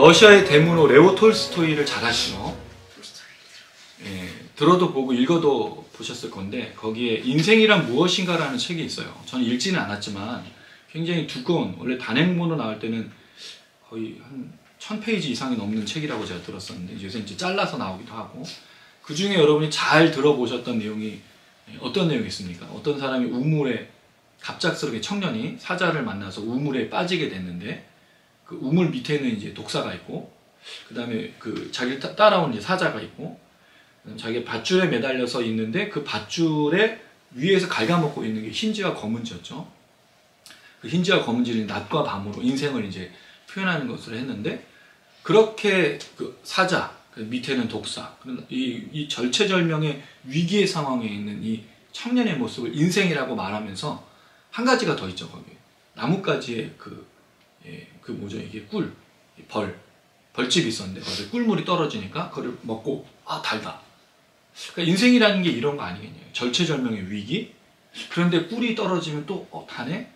러시아의 대문호 레오 톨스토이를 잘 아시죠? 예, 들어도 보고 읽어도 보셨을 건데 거기에 인생이란 무엇인가라는 책이 있어요. 저는 읽지는 않았지만 굉장히 두꺼운, 원래 단행본으로 나올 때는 거의 한 1000페이지 이상이 넘는 책이라고 제가 들었었는데 요새 이제 잘라서 나오기도 하고, 그 중에 여러분이 잘 들어보셨던 내용이 어떤 내용이 있습니까? 어떤 사람이 우물에 갑작스럽게 청년이 사자를 만나서 우물에 빠지게 됐는데 그 우물 밑에는 이제 독사가 있고, 그 다음에 그 자기를 따라오는 이제 사자가 있고, 자기 밧줄에 매달려서 있는데 그 밧줄에 위에서 갉아먹고 있는 게 흰지와 검은지였죠. 그 흰지와 검은지는 낮과 밤으로 인생을 이제 표현하는 것을 했는데, 그렇게 그 사자, 그 밑에는 독사, 이 절체절명의 위기의 상황에 있는 이 청년의 모습을 인생이라고 말하면서 한 가지가 더 있죠. 거기에 나뭇가지에 그 뭐죠, 이게 벌집이 있었는데 거기에 꿀물이 떨어지니까 그걸 먹고 달다. 그러니까 인생이라는 게 이런 거 아니겠냐요. 절체절명의 위기, 그런데 꿀이 떨어지면 또 다네.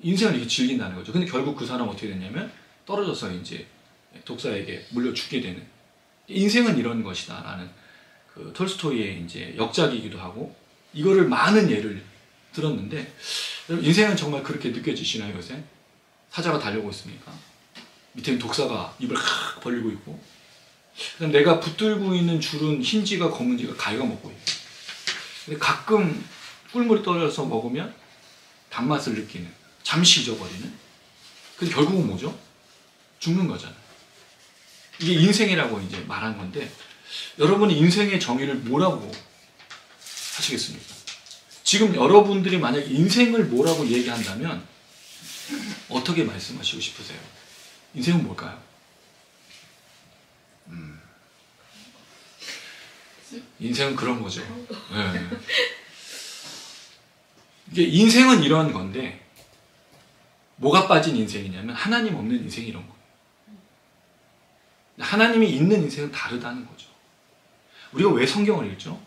인생을 이렇게 즐긴다는 거죠. 근데 결국 그 사람 어떻게 됐냐면 떨어져서 이제 독사에게 물려 죽게 되는, 인생은 이런 것이다 라는 그 톨스토이의 이제 역작이기도 하고, 이거를 많은 예를 들었는데 인생은 정말 그렇게 느껴지시나요? 요새 사자가 달려오고 있습니까? 밑에는 독사가 입을 확 벌리고 있고, 내가 붙들고 있는 줄은 흰지가 검은지가 갉아먹고 있고, 근데 가끔 꿀물이 떨어져서 먹으면 단맛을 느끼는, 잠시 잊어버리는. 근데 결국은 뭐죠? 죽는 거잖아요. 이게 인생이라고 이제 말한 건데, 여러분이 인생의 정의를 뭐라고 하시겠습니까? 지금 여러분들이 만약 인생을 뭐라고 얘기한다면 어떻게 말씀하시고 싶으세요? 인생은 뭘까요? 인생은 그런 거죠. 네. 이게 인생은 이런 건데, 뭐가 빠진 인생이냐면 하나님 없는 인생이 이런 거예요. 하나님이 있는 인생은 다르다는 거죠. 우리가 왜 성경을 읽죠?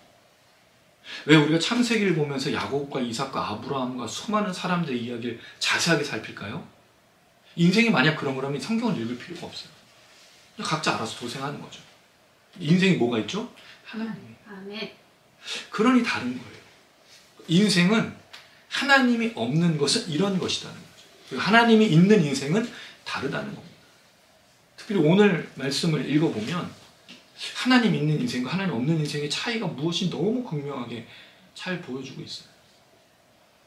왜 우리가 창세기를 보면서 야곱과 이삭과 아브라함과 수많은 사람들의 이야기를 자세하게 살필까요? 인생이 만약 그런 거라면 성경을 읽을 필요가 없어요. 각자 알아서 도생하는 거죠. 인생이 뭐가 있죠? 하나님. 아멘. 그러니 다른 거예요. 인생은 하나님이 없는 것은 이런 것이라는 거죠. 하나님이 있는 인생은 다르다는 겁니다. 특별히 오늘 말씀을 읽어보면 하나님 있는 인생과 하나님 없는 인생의 차이가 무엇이 너무 극명하게 잘 보여주고 있어요.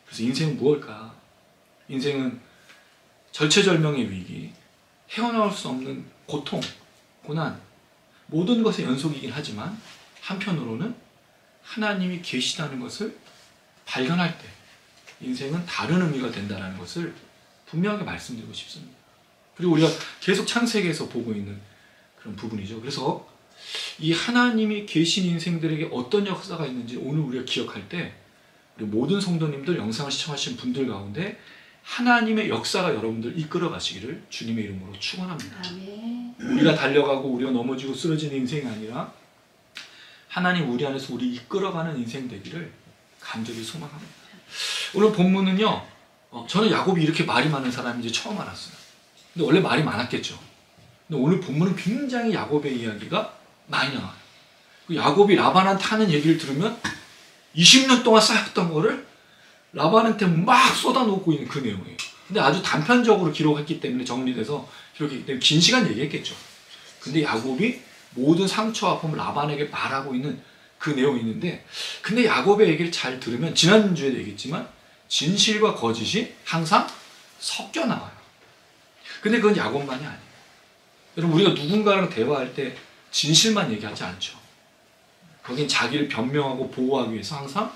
그래서 인생은 무엇일까? 인생은 절체절명의 위기, 헤어나올 수 없는 고통, 고난, 모든 것의 연속이긴 하지만 한편으로는 하나님이 계시다는 것을 발견할 때 인생은 다른 의미가 된다는 것을 분명하게 말씀드리고 싶습니다. 그리고 우리가 계속 창세기에서 보고 있는 그런 부분이죠. 그래서 이 하나님이 계신 인생들에게 어떤 역사가 있는지 오늘 우리가 기억할 때, 우리 모든 성도님들, 영상을 시청하신 분들 가운데 하나님의 역사가 여러분들 이끌어 가시기를 주님의 이름으로 축원합니다. 아멘. 우리가 달려가고 우리가 넘어지고 쓰러지는 인생이 아니라 하나님 우리 안에서 우리 이끌어가는 인생 되기를 간절히 소망합니다. 오늘 본문은요, 저는 야곱이 이렇게 말이 많은 사람인지 처음 알았어요. 근데 원래 말이 많았겠죠. 근데 오늘 본문은 굉장히 야곱의 이야기가 많이 나와요. 야곱이 라반한테 하는 얘기를 들으면 20년 동안 쌓였던 거를 라반한테 막 쏟아놓고 있는 그 내용이에요. 근데 아주 단편적으로 기록했기 때문에, 정리돼서 기록했기 때문에 긴 시간 얘기했겠죠. 근데 야곱이 모든 상처와 아픔을 라반에게 말하고 있는 그 내용이 있는데, 근데 야곱의 얘기를 잘 들으면, 지난주에도 얘기했지만 진실과 거짓이 항상 섞여 나와요. 근데 그건 야곱만이 아니에요. 여러분, 우리가 누군가랑 대화할 때 진실만 얘기하지 않죠. 거긴 자기를 변명하고 보호하기 위해서 항상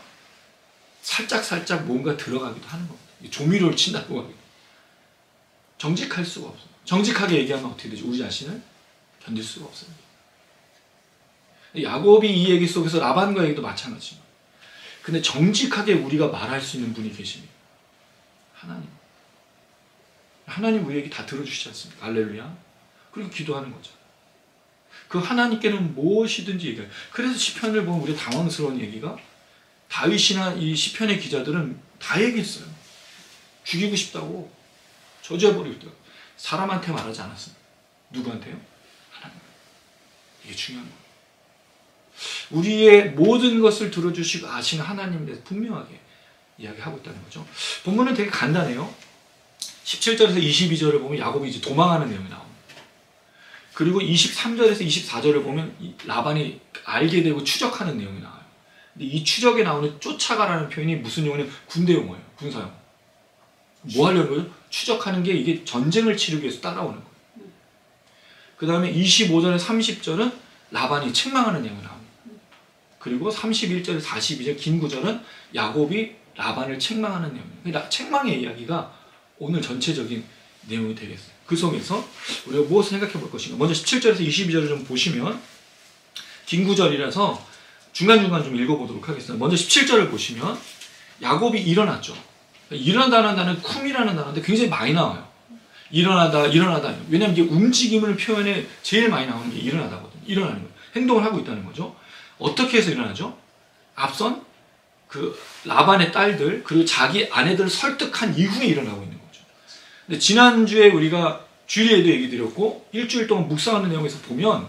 살짝 뭔가 들어가기도 하는 겁니다. 조미료를 친다고 하기도. 정직할 수가 없어요. 정직하게 얘기하면 어떻게 되죠? 우리 자신을 견딜 수가 없습니다. 야곱이 이 얘기 속에서 라반과 얘기도 마찬가지죠. 근데 정직하게 우리가 말할 수 있는 분이 계십니다. 하나님. 하나님 우리 얘기 다 들어주시지 않습니까? 할렐루야. 그리고 기도하는 거죠. 그 하나님께는 무엇이든지 얘기해요. 그래서 시편을 보면 우리가 당황스러운 얘기가, 다윗이나 이 시편의 기자들은 다 얘기했어요. 죽이고 싶다고, 저주해버리고 싶다고. 사람한테 말하지 않았습니다. 누구한테요? 이게 중요한 거예요. 우리의 모든 것을 들어주시고 아시는 하나님에 대해서 분명하게 이야기하고 있다는 거죠. 본문은 되게 간단해요. 17절에서 22절을 보면 야곱이 이제 도망하는 내용이 나옵니다. 그리고 23절에서 24절을 보면 라반이 알게 되고 추적하는 내용이 나와요. 근데 이 추적에 나오는 쫓아가라는 표현이 무슨 용어냐면 군대 용어예요. 군사용어. 뭐 하려는 거죠? 추적하는 게 이게 전쟁을 치르기 위해서 따라오는 거예요. 그 다음에 25절에 30절은 라반이 책망하는 내용이 나옵니다. 그리고 31절에 42절 긴 구절은 야곱이 라반을 책망하는 내용이에요. 책망의 이야기가 오늘 전체적인 내용이 되겠어요. 그 속에서 우리가 무엇을 생각해 볼 것인가. 먼저 17절에서 22절을 좀 보시면 긴 구절이라서 중간중간 좀 읽어보도록 하겠습니다. 먼저 17절을 보시면 야곱이 일어났죠. 일어나다는 단어는 쿰이라는 단어인데 굉장히 많이 나와요. 일어나다. 왜냐하면 이게 움직임을 표현해 제일 많이 나오는 게 일어나다거든요. 일어나는 거예요. 행동을 하고 있다는 거죠. 어떻게 해서 일어나죠? 앞선 그 라반의 딸들 그리고 자기 아내들을 설득한 이후에 일어나고 있는 거죠. 근데 지난주에 우리가 주일에도 얘기 드렸고 일주일 동안 묵상하는 내용에서 보면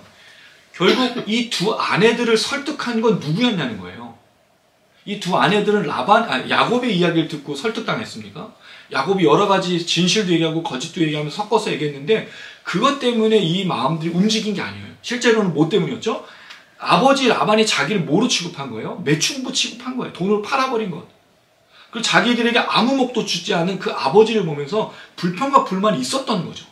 결국 이 두 아내들을 설득한 건 누구였냐는 거예요. 이 두 아내들은 야곱의 이야기를 듣고 설득당했습니까? 야곱이 여러 가지 진실도 얘기하고 거짓도 얘기하면서 섞어서 얘기했는데 그것 때문에 이 마음들이 움직인 게 아니에요. 실제로는 뭐 때문이었죠? 아버지 라반이 자기를 뭐로 취급한 거예요? 매춘부 취급한 거예요. 돈을 팔아버린 것. 그리고 자기들에게 아무 목도 주지 않은 그 아버지를 보면서 불평과 불만이 있었던 거죠.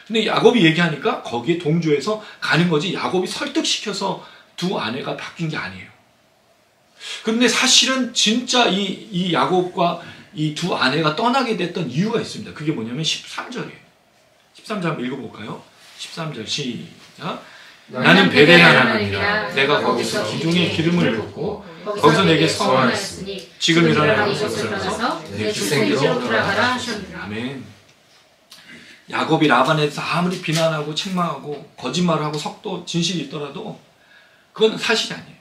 근데 야곱이 얘기하니까 거기에 동조해서 가는 거지 야곱이 설득시켜서 두 아내가 바뀐 게 아니에요. 그런데 사실은 진짜 이 야곱과 이 두 아내가 떠나게 됐던 이유가 있습니다. 그게 뭐냐면 13절이에요. 13절 한번 읽어볼까요? 13절 시작. 나는 베델 하나님이라 내가 거기서 기둥에 기름을 붓고 거기서 내게 서원하였으니 지금 일어나 이곳을 떠나서 내 주생기로 돌아가라 하셨느니라. 아멘. 야곱이 라반에 대해서 아무리 비난하고 책망하고 거짓말을 하고 석도 진실이 있더라도 그건 사실이 아니에요.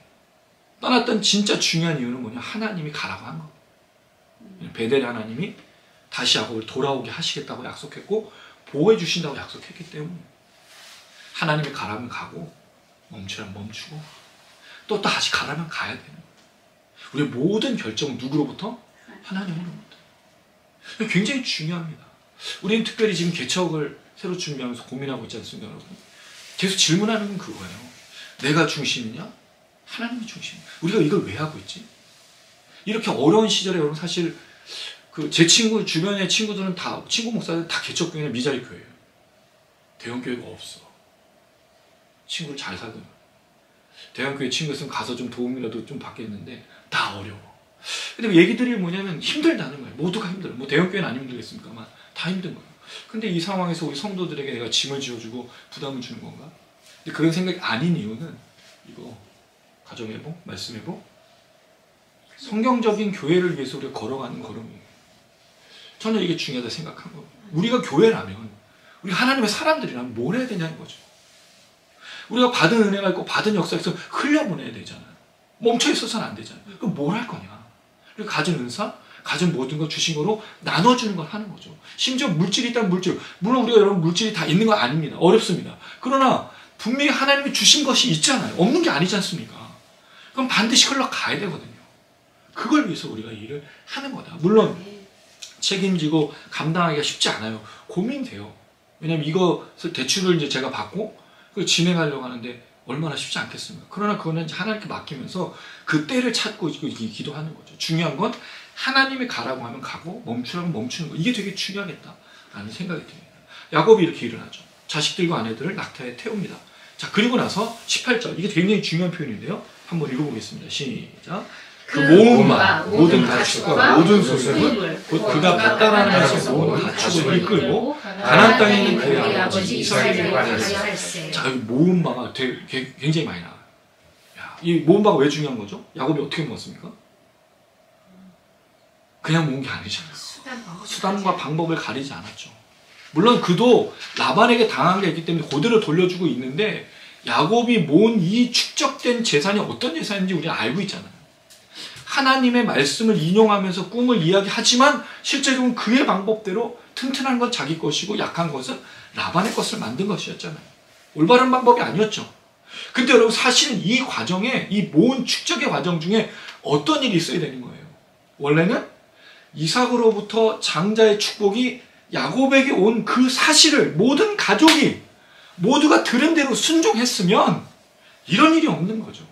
떠났던 진짜 중요한 이유는 뭐냐? 하나님이 가라고 한 거. 베델 하나님이 다시 야곱을 돌아오게 하시겠다고 약속했고 보호해 주신다고 약속했기 때문에 하나님이 가라면 가고 멈추라면 멈추고 또 다시 가라면 가야 되는 거예요. 우리의 모든 결정은 누구로부터? 하나님으로부터. 굉장히 중요합니다. 우리는 특별히 지금 개척을 새로 준비하면서 고민하고 있지 않습니까, 여러분? 계속 질문하는 건 그거예요. 내가 중심이냐? 하나님이 중심이냐? 우리가 이걸 왜 하고 있지? 이렇게 어려운 시절에 여러분 사실 제 친구 주변의 친구들은 다 친구 목사들 다 개척교회나 미자리 교회예요. 대형교회가 없어. 친구를 잘 사귀면 대형교회 친구 있으면 가서 좀 도움이라도 좀 받겠는데 다 어려워. 근데 얘기들이 뭐냐면 힘들다는 거예요. 모두가 힘들어요. 뭐 대형교회는 안 힘들겠습니까만 다 힘든 거예요. 근데 이 상황에서 우리 성도들에게 내가 짐을 지어주고 부담을 주는 건가? 근데 그런 생각이 아닌 이유는 이거 가정회복, 말씀회복, 성경적인 교회를 위해서 우리가 걸어가는 걸음이에요. 저는 이게 중요하다 생각한 거예요. 우리가 교회라면 우리 하나님의 사람들이라면 뭘 해야 되냐는 거죠. 우리가 받은 은혜가 있고 받은 역사가 있으면 흘려보내야 되잖아요. 멈춰 있어서는 안 되잖아요. 그럼 뭘 할 거냐? 우리가 가진 은사, 가진 모든 걸 주신 거로 나눠주는 걸 하는 거죠. 심지어 물질이 있다면 물질. 물론 우리가 여러분 물질이 다 있는 건 아닙니다. 어렵습니다. 그러나 분명히 하나님이 주신 것이 있잖아요. 없는 게 아니지 않습니까? 그럼 반드시 흘러가야 되거든요. 그걸 위해서 우리가 일을 하는 거다. 물론 책임지고 감당하기가 쉽지 않아요. 고민돼요. 왜냐면 이것을 대출을 이제 제가 받고 그걸 진행하려고 하는데 얼마나 쉽지 않겠습니까? 그러나 그거는 이제 하나님께 맡기면서 그 때를 찾고 기도하는 거죠. 중요한 건 하나님이 가라고 하면 가고 멈추라고 멈추는 거. 이게 되게 중요하겠다라는 생각이 듭니다. 야곱이 이렇게 일어나죠. 자식들과 아내들을 낙타에 태웁니다. 자, 그리고 나서 18절. 이게 굉장히 중요한 표현인데요. 한번 읽어보겠습니다. 시작. 그 모음과 모든 가축과 모든 소생을 곧 그가 봤다라는 모든 가축을 이끌고 가나안 땅에 있는 그의 아버지 이스라엘과 하였으니. 자, 여기 모음바가 되게 굉장히 많이 나와요. 야, 이 모음바가 왜 중요한 거죠? 야곱이 어떻게 모았습니까? 그냥 모은 게 아니잖아요. 수단과 방법을 가리지 않았죠. 물론 그도 라반에게 당한 게 있기 때문에 그대로 돌려주고 있는데 야곱이 모은 이 축적된 재산이 어떤 재산인지 우리는 알고 있잖아요. 하나님의 말씀을 인용하면서 꿈을 이야기하지만 실제로는 그의 방법대로 튼튼한 건 자기 것이고 약한 것은 라반의 것을 만든 것이었잖아요. 올바른 방법이 아니었죠. 근데 여러분 사실은 이 과정에 이 모은 축적의 과정 중에 어떤 일이 있어야 되는 거예요. 원래는 이삭으로부터 장자의 축복이 야곱에게 온 그 사실을 모든 가족이 모두가 들은 대로 순종했으면 이런 일이 없는 거죠.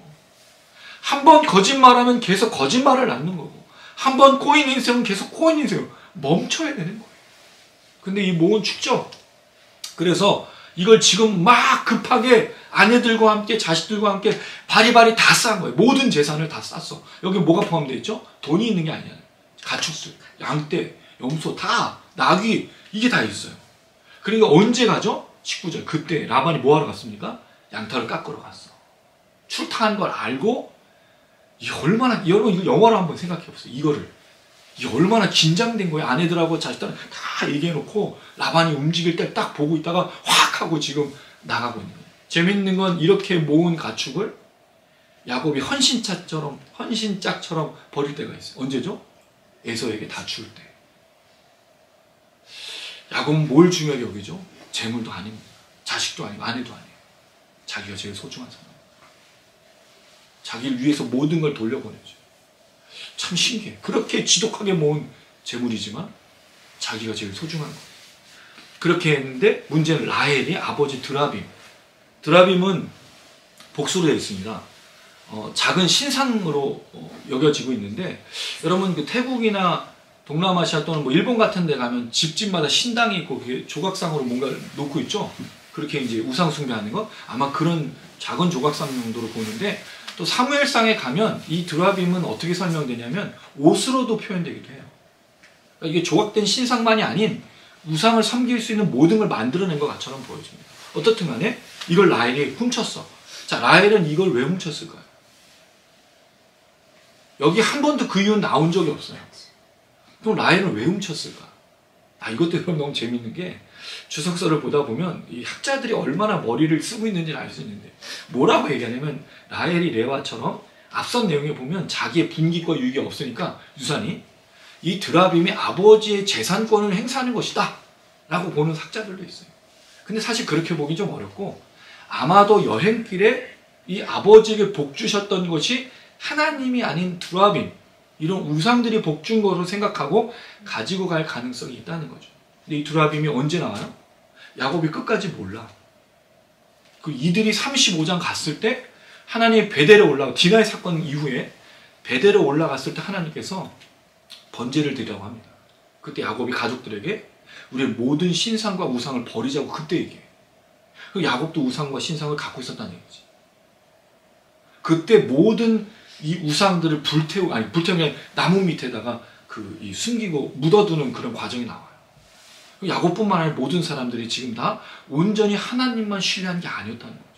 한 번 거짓말하면 계속 거짓말을 낳는 거고 한 번 꼬인 인생은 계속 꼬인 인생을 멈춰야 되는 거예요. 근데 이 모은 축적, 그래서 이걸 지금 막 급하게 아내들과 함께 자식들과 함께 바리바리 다 싼 거예요. 모든 재산을 다 쌌어. 여기 뭐가 포함되어 있죠? 돈이 있는 게 아니야. 가축들, 양떼, 염소 다, 나귀, 이게 다 있어요. 그러니까 언제 가죠? 19절. 그때 라반이 뭐 하러 갔습니까? 양털을 깎으러 갔어. 출타한 걸 알고, 이 얼마나, 여러분 이거 영화로 한번 생각해 보세요. 이거를. 이 얼마나 긴장된 거예요. 아내들하고 자식들은 다 얘기해놓고 라반이 움직일 때 딱 보고 있다가 확 하고 지금 나가고 있는 거예요. 재밌는 건 이렇게 모은 가축을 야곱이 헌신짝처럼 버릴 때가 있어요. 언제죠? 에서에게 다 줄 때. 야곱은 뭘 중요하게 여기죠? 재물도 아닙니다. 자식도 아니고 아내도 아니에요. 자기가 제일 소중한 사람. 자기를 위해서 모든 걸 돌려보내죠. 참 신기해. 그렇게 지독하게 모은 재물이지만 자기가 제일 소중한 거예요. 그렇게 했는데 문제는 라헬이 아버지 드라빔은 복수로 되어 있습니다. 작은 신상으로 여겨지고 있는데, 여러분 그 태국이나 동남아시아 또는 뭐 일본 같은 데 가면 집집마다 신당이 있고 그게 조각상으로 뭔가를 놓고 있죠. 그렇게 이제 우상 숭배하는 거, 아마 그런 작은 조각상 정도로 보는데, 또 사무엘상에 가면 이 드라빔은 어떻게 설명되냐면 옷으로도 표현되기도 해요. 그러니까 이게 조각된 신상만이 아닌 우상을 섬길 수 있는 모든 걸 만들어낸 것처럼 보여집니다. 어떻든 간에 이걸 라헬이 훔쳤어. 자, 라헬은 이걸 왜 훔쳤을까요? 여기 한 번도 그 이유는 나온 적이 없어요. 그럼 라헬은 왜 훔쳤을까? 이것도 너무 재밌는 게, 주석서를 보다 보면 이 학자들이 얼마나 머리를 쓰고 있는지를 알 수 있는데, 뭐라고 얘기하냐면 라헬이 레와처럼 앞선 내용에 보면 자기의 분깃과 유익이 없으니까 유산이 이 드라빔이 아버지의 재산권을 행사하는 것이다 라고 보는 학자들도 있어요. 근데 사실 그렇게 보기 좀 어렵고, 아마도 여행길에 이 아버지에게 복 주셨던 것이 하나님이 아닌 드라빔, 이런 우상들이 복 준 것으로 생각하고 가지고 갈 가능성이 있다는 거죠. 근데 이 드라빔이 언제 나와요? 야곱이 끝까지 몰라. 그 이들이 35장 갔을 때 하나님이 베델에 올라가, 디나의 사건 이후에 베델에 올라갔을 때 하나님께서 번제를 드리라고 합니다. 그때 야곱이 가족들에게 우리의 모든 신상과 우상을 버리자고 그때 얘기해요. 그 야곱도 우상과 신상을 갖고 있었다는 얘기지. 그때 모든 이 우상들을 불태우는 게 나무 밑에다가 이 숨기고 묻어두는 그런 과정이 나와요. 야곱뿐만 아니라 모든 사람들이 지금 다 온전히 하나님만 신뢰한 게 아니었다는 거죠.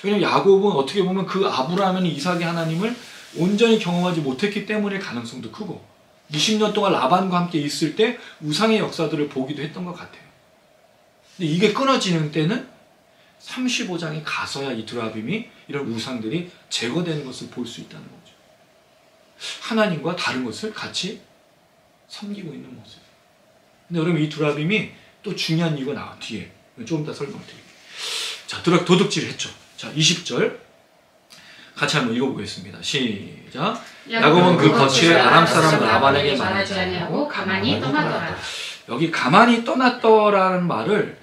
왜냐하면 야곱은 어떻게 보면 그 아브라함이나 이삭의 하나님을 온전히 경험하지 못했기 때문에 가능성도 크고, 20년 동안 라반과 함께 있을 때 우상의 역사들을 보기도 했던 것 같아요. 근데 이게 끊어지는 때는 35장에 가서야 이 드라빔이 이런 우상들이 제거되는 것을 볼 수 있다는 거죠. 하나님과 다른 것을 같이 섬기고 있는 모습. 근데 여러분 이 드라빔이 또 중요한 이유가 나와 뒤에 조금 더 설명드릴게요. 자, 도둑질을 했죠. 자, 20절 같이 한번 읽어보겠습니다. 시작. 야곱은 그 거취에 아람 사람 라반에게 말하지 아니하고 가만히 떠나더라. 여기 가만히 떠났더라는 말을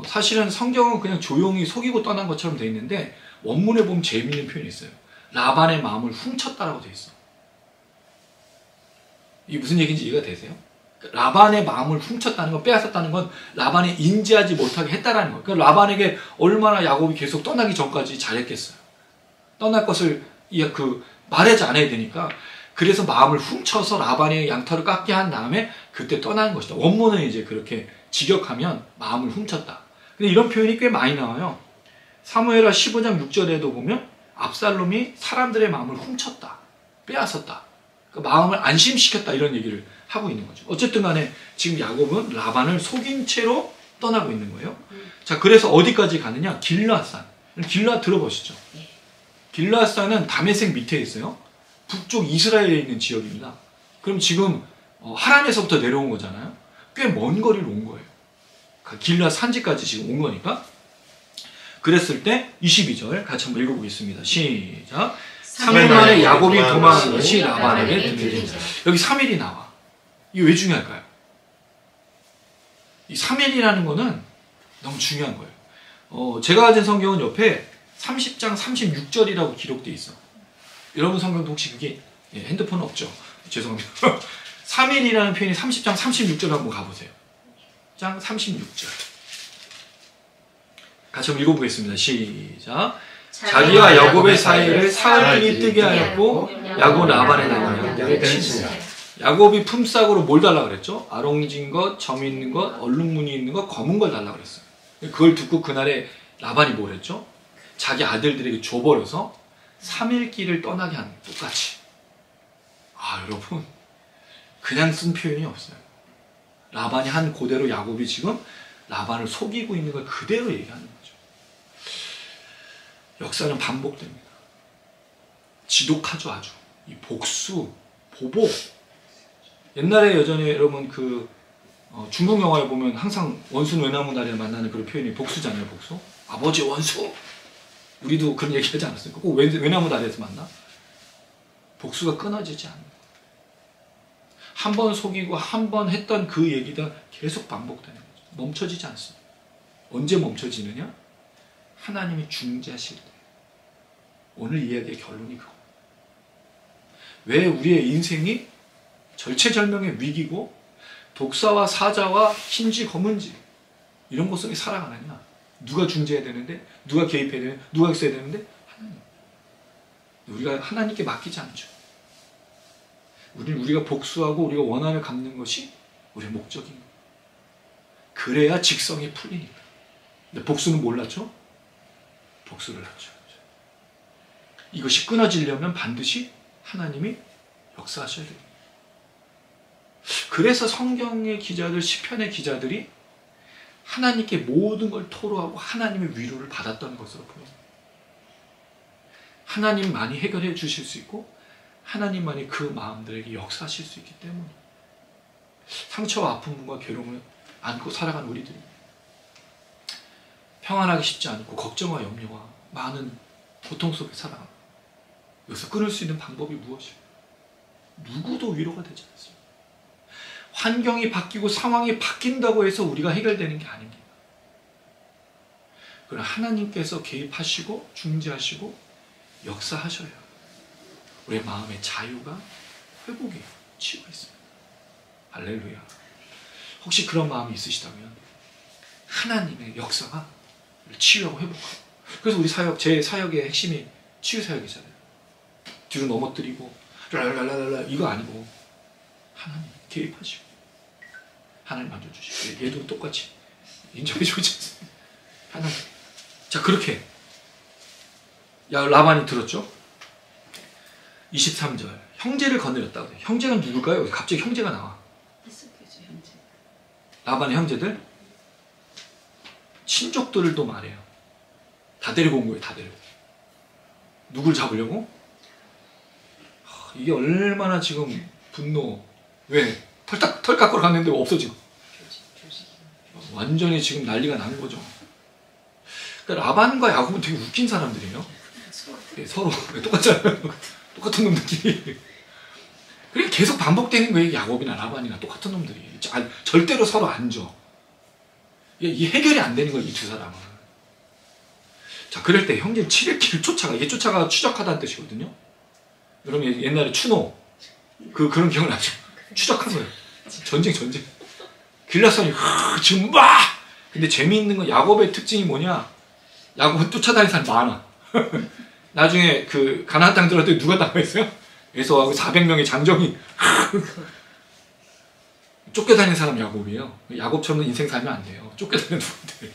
사실은 성경은 그냥 조용히 속이고 떠난 것처럼 되어 있는데, 원문에 보면 재미있는 표현이 있어요. 라반의 마음을 훔쳤다라고 되어 있어. 이게 무슨 얘기인지 이해가 되세요? 라반의 마음을 훔쳤다는 건, 빼앗았다는 건 라반이 인지하지 못하게 했다라는 거예요. 그러니까 라반에게 얼마나 야곱이 계속 떠나기 전까지 잘했겠어요. 떠날 것을 말하지 않아야 되니까, 그래서 마음을 훔쳐서 라반의 양털을 깎게 한 다음에 그때 떠나는 것이다. 원문은 이제 그렇게 직역하면 마음을 훔쳤다. 근데 이런 표현이 꽤 많이 나와요. 사무엘하 15장 6절에도 보면 압살롬이 사람들의 마음을 훔쳤다, 빼앗았다, 마음을 안심시켰다, 이런 얘기를 하고 있는 거죠. 어쨌든 간에 지금 야곱은 라반을 속인 채로 떠나고 있는 거예요. 자, 그래서 어디까지 가느냐? 길르앗산. 길르앗 들어보시죠. 길르앗산은 다메섹 밑에 있어요. 북쪽 이스라엘에 있는 지역입니다. 그럼 지금 하란에서부터 내려온 거잖아요. 꽤 먼 거리를 온 거예요. 길르앗 산지까지 지금 온 거니까. 그랬을 때 22절 같이 한번 읽어보겠습니다. 시작. 3일 만에 야곱이 도망한 것이 라반에게 들려진다. 여기 3일이 나와. 이게 왜 중요할까요? 이 3일이라는 거는 너무 중요한 거예요. 제가 가진 성경은 옆에 30장 36절이라고 기록되어 있어. 여러분 성경도 혹시 그게 핸드폰 없죠? 죄송합니다. 3일이라는 표현이 30장 36절 한번 가보세요. 장 36절. 같이 한번 읽어보겠습니다. 시작. 자기와 야곱의 사이를 사흘이 뜨게 하였고 야곱 라반의 나무를 치니라. 야곱이 품삯으로 뭘 달라 그랬죠? 아롱진 것, 점 있는 것, 얼룩무늬 있는 것, 검은 걸 달라 그랬어요. 그걸 듣고 그날에 라반이 뭘 했죠? 자기 아들들에게 줘버려서 3일 길을 떠나게 한 똑같이. 여러분 그냥 쓴 표현이 없어요. 라반이 한 그대로 야곱이 지금 라반을 속이고 있는 걸 그대로 얘기하는 거죠. 역사는 반복됩니다. 지독하죠. 아주 이 복수, 보복. 옛날에 여전히 여러분 중국 영화에 보면 항상 원수는 외나무 다리를 만나는 그런 표현이 복수잖아요. 복수. 아버지 원수. 우리도 그런 얘기 하지 않았습니까? 꼭 외나무 다리에서 만나? 복수가 끊어지지 않는 거예요. 한 번 속이고 한 번 했던 그 얘기가 계속 반복되는 거죠. 멈춰지지 않습니다. 언제 멈춰지느냐? 하나님이 중재하실 때. 오늘 이야기의 결론이 그거. 왜 우리의 인생이 절체절명의 위기고 독사와 사자와 흰지 검은지 이런 것 속에 살아가느냐? 누가 중재해야 되는데? 누가 개입해야 되는데? 누가 있어야 되는데? 하나님. 우리가 하나님께 맡기지 않죠. 우리가 복수하고 우리가 원한을 갚는 것이 우리의 목적인 거예요. 그래야 직성이 풀리니까. 근데 복수는 몰랐죠? 복수를 하죠. 이것이 끊어지려면 반드시 하나님이 역사하셔야 됩니다. 그래서 성경의 기자들, 시편의 기자들이 하나님께 모든 걸 토로하고 하나님의 위로를 받았던 것으로 보입니다. 하나님만이 해결해 주실 수 있고 하나님만이 그 마음들에게 역사하실 수 있기 때문에 상처와 아픔과 괴로움을 안고 살아가는 우리들이 평안하기 쉽지 않고 걱정과 염려와 많은 고통 속에 살아갑니다. 여기서 끊을 수 있는 방법이 무엇일까요? 누구도 위로가 되지 않습니다. 환경이 바뀌고 상황이 바뀐다고 해서 우리가 해결되는 게 아닙니다. 그러나 하나님께서 개입하시고 중재하시고 역사하셔야 우리의 마음의 자유가 회복이 치유가 있습니다. 할렐루야. 혹시 그런 마음이 있으시다면 하나님의 역사가 치유하고 회복하고. 그래서 우리 제 사역의 핵심이 치유 사역이잖아요. 뒤로 넘어뜨리고 랄랄랄랄라 이거 아니고 하나님 개입하시고 하나님 만져주시고 얘도 똑같이 인정해주고 있습니다. 하나님. 자, 그렇게 라반이 들었죠? 23절 형제를 거느렸다고 해요. 형제가 누굴까요? 갑자기 형제가 나와. 라반의 형제들 친족들도 말해요. 다 데리고 온 거예요. 다 데리고. 누굴 잡으려고? 이게 얼마나 지금 분노. 왜? 털 깎으러 갔는데 없어지고. 완전히 지금 난리가 난 거죠. 그러니까 라반과 야곱은 되게 웃긴 사람들이에요. 서로 똑같잖아요. 똑같은 놈들끼리. 그러니까 계속 반복되는 거예요. 야곱이나 라반이나 똑같은 놈들이. 절대로 서로 안 줘. 이게 해결이 안 되는 거예요. 이 두 사람은. 자, 그럴 때 형제는 7일 쫓아가. 이게 쫓아가 추적하다는 뜻이거든요. 여러분 옛날에 추노 그런 기억나죠? 추적한 거예요. 전쟁. 길라산이 지금 막. 근데 재미있는 건 야곱의 특징이 뭐냐? 야곱은 쫓아다니는 사람이 많아. 나중에 가나안 땅 들어갈 때 누가 당했어요? 에서하고 400명의 장정이 쫓겨다니는 사람 야곱이에요. 야곱처럼 인생 살면 안 돼요. 쫓겨다니는 누구들.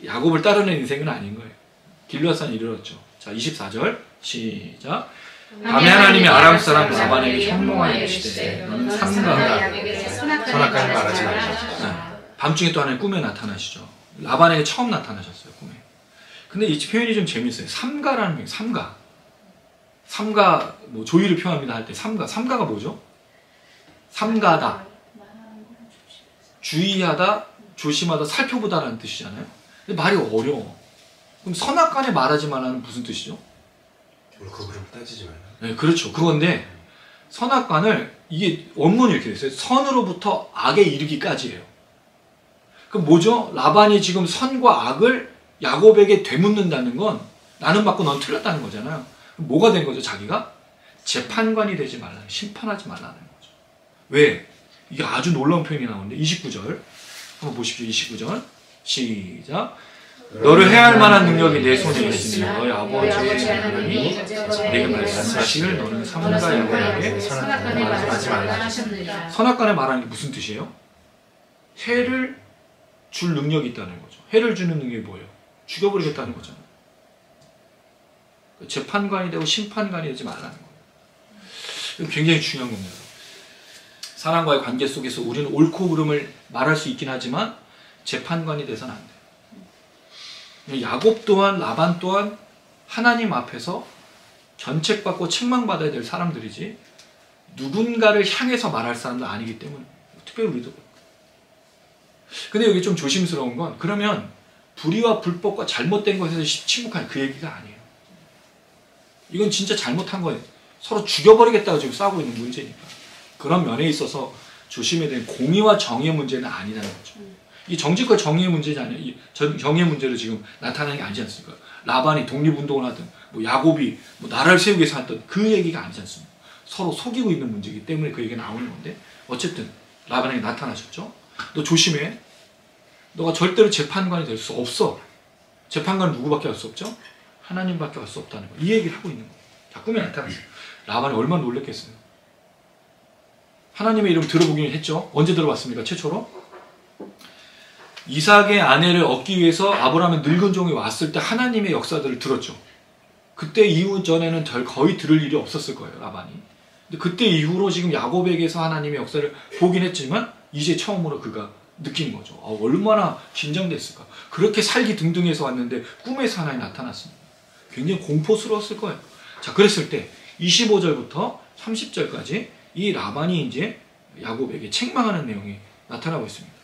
야곱을 따르는 인생은 아닌 거예요. 길라산이 이르렀죠. 자, 24절 시작. 밤에 하나님이 아람 사람 라반에게 현몽하여 이르시되 너는 삼가가 선악과를 말하지 말라. 밤중에 또 하나님 꿈에 나타나시죠. 라반에게 처음 나타나셨어요. 꿈에. 근데 이 표현이 좀 재밌어요. 삼가라는 표현. 삼가 뭐 조의를 표현합니다 할 때 삼가가 뭐죠? 삼가다, 주의하다, 조심하다, 살펴보다라는 뜻이잖아요. 근데 말이 어려워. 그럼 선악간에 말하지 말라는 무슨 뜻이죠? 그 그릇을 따지지 말라. 네, 그렇죠. 그건데 선악간을 이게 원문이 이렇게 됐어요. 선으로부터 악에 이르기까지예요. 그럼 뭐죠? 라반이 지금 선과 악을 야곱에게 되묻는다는 건 나는 맞고 넌 틀렸다는 거잖아요. 그럼 뭐가 된 거죠? 자기가 재판관이 되지 말라는, 심판하지 말라는 거죠. 왜? 이게 아주 놀라운 표현이 나오는데 29절 한번 보십시오. 29절 시작. 너를 해야 할 만한 능력이 내 손에 있으니 너의 아버지 하나님이 내게 말씀하시기를 너는 삼가 야곱에게 선악간에 말하지 말라. 선악간에 말하는 게 무슨 뜻이에요? 해를 줄 능력이 있다는 거죠. 해를 주는 능력이 뭐예요? 죽여버리겠다는 거잖아요. 재판관이 되고 심판관이 되지 말라는 거예요. 이건 굉장히 중요한 겁니다. 사람과의 관계 속에서 우리는 옳고 그름을 말할 수 있긴 하지만 재판관이 돼서는 안 돼요. 야곱 또한 라반 또한 하나님 앞에서 견책받고 책망받아야 될 사람들이지 누군가를 향해서 말할 사람도 아니기 때문에 특별히 우리도 그렇고. 근데 여기 좀 조심스러운 건 그러면 불의와 불법과 잘못된 것에서 침묵하는 그 얘기가 아니에요. 이건 진짜 잘못한 거예요. 서로 죽여버리겠다고 지금 싸우고 있는 문제니까. 그런 면에 있어서 조심해야 되는 공의와 정의의 문제는 아니라는 거죠. 이 정직과 정의의 문제지 아니에요. 이 정의의 문제로 지금 나타나는 게 아니지 않습니까? 라반이 독립운동을 하든 뭐 야곱이 뭐 나라를 세우기 위해서 했던 그 얘기가 아니지 않습니까? 서로 속이고 있는 문제이기 때문에 그 얘기가 나오는 건데 어쨌든 라반에게 나타나셨죠. 너 조심해. 너가 절대로 재판관이 될 수 없어. 재판관은 누구밖에 할 수 없죠? 하나님밖에 할 수 없다는 거. 이 얘기를 하고 있는 거예요. 자, 꿈에 나타났어요. 라반이 얼마나 놀랬겠어요. 하나님의 이름 들어보긴 했죠. 언제 들어봤습니까? 최초로? 이삭의 아내를 얻기 위해서 아브라함의 늙은 종이 왔을 때 하나님의 역사들을 들었죠. 그때 이후 전에는 거의 들을 일이 없었을 거예요. 라반이. 근데 그때 이후로 지금 야곱에게서 하나님의 역사를 보긴 했지만 이제 처음으로 그가 느끼는 거죠. 얼마나 긴장됐을까. 그렇게 살기 등등해서 왔는데 꿈에서 하나님이 나타났습니다. 굉장히 공포스러웠을 거예요. 자, 그랬을 때 25절부터 30절까지 이 라반이 이제 야곱에게 책망하는 내용이 나타나고 있습니다.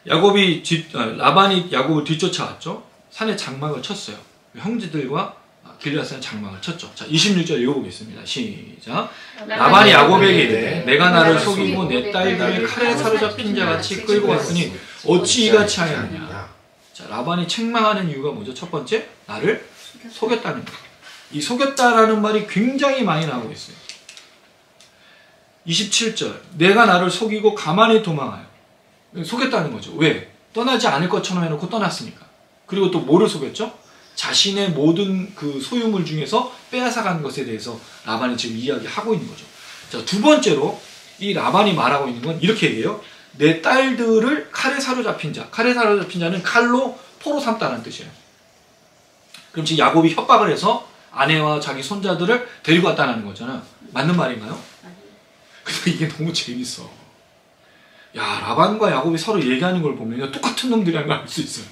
라반이 야곱을 뒤쫓아왔죠. 산에 장막을 쳤어요. 형제들과 길앗산에 장막을 쳤죠. 자, 26절 읽어보겠습니다. 시작. 라반이 야곱에게 이르되 내가 나를 속이고 내 딸들을 칼에 사로잡힌 자같이 끌고 왔으니 어찌 이같이 하였느냐. 자, 라반이 책망하는 이유가 뭐죠? 첫 번째, 나를 속였다는 거예요. 이 속였다라는 말이 굉장히 많이 나오고 있어요. 27절, 내가 나를 속이고 가만히 도망하여. 속였다는 거죠. 왜? 떠나지 않을 것처럼 해놓고 떠났으니까. 그리고 또 뭐를 속였죠? 자신의 모든 그 소유물 중에서 빼앗아간 것에 대해서 라반이 지금 이야기하고 있는 거죠. 자, 두 번째로 이 라반이 말하고 있는 건 이렇게 얘기해요. 내 딸들을 칼에 사로잡힌 자. 칼에 사로잡힌 자는 칼로 포로 삼다는 뜻이에요. 그럼 지금 야곱이 협박을 해서 아내와 자기 손자들을 데리고 왔다는 거잖아요. 맞는 말인가요? 근데 이게 너무 재밌어. 야, 라반과 야곱이 서로 얘기하는 걸 보면 똑같은 놈들이라는 걸 알 수 있어요.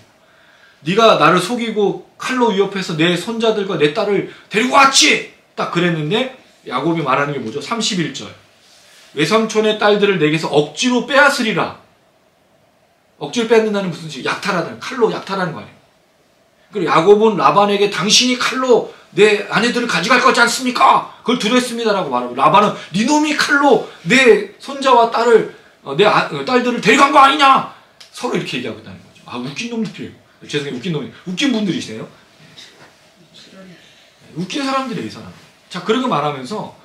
네가 나를 속이고 칼로 위협해서 내 손자들과 내 딸을 데리고 왔지! 딱 그랬는데 야곱이 말하는 게 뭐죠? 31절. 외삼촌의 딸들을 내게서 억지로 빼앗으리라. 억지로 빼앗는다는 무슨 뜻이에요? 약탈하다는, 칼로 약탈하는 거 아니에요. 그리고 야곱은 라반에게 당신이 칼로 내 아내들을 가져갈 거지 않습니까? 그걸 들었습니다라고 말하고 라반은 네 놈이 칼로 내 손자와 딸을 내 딸들을 데려간 거 아니냐? 서로 이렇게 얘기하고 있다는 거죠. 아, 웃긴 놈들이에요. 죄송해요. 웃긴 놈이. 웃긴 분들이시네요. 웃긴 사람들이에요, 이 사람. 자, 그렇게 말하면서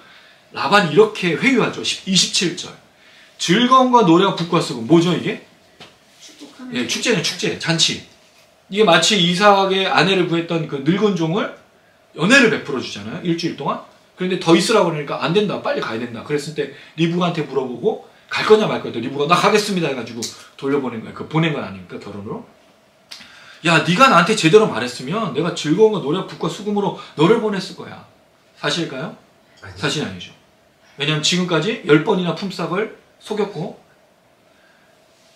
라반이 이렇게 회유하죠. 27절. 즐거움과 노래와 북과 쓰고. 뭐죠, 이게? 예, 축제는 축제, 잔치. 이게 마치 이삭의 아내를 구했던 그 늙은 종을 연애를 베풀어 주잖아요. 일주일 동안. 그런데 더 있으라고 그러니까 안 된다. 빨리 가야 된다. 그랬을 때 리브가한테 물어보고 갈 거냐 말 거냐. 리브가 나 가겠습니다 해가지고 돌려보낸 거야. 그 보낸 건 아닙니까? 결혼으로. 야, 네가 나한테 제대로 말했으면 내가 즐거움과 노래와 북과 수금으로 너를 보냈을 거야. 사실일까요? 아니요. 사실 아니죠. 왜냐하면 지금까지 10번이나 품삯을 속였고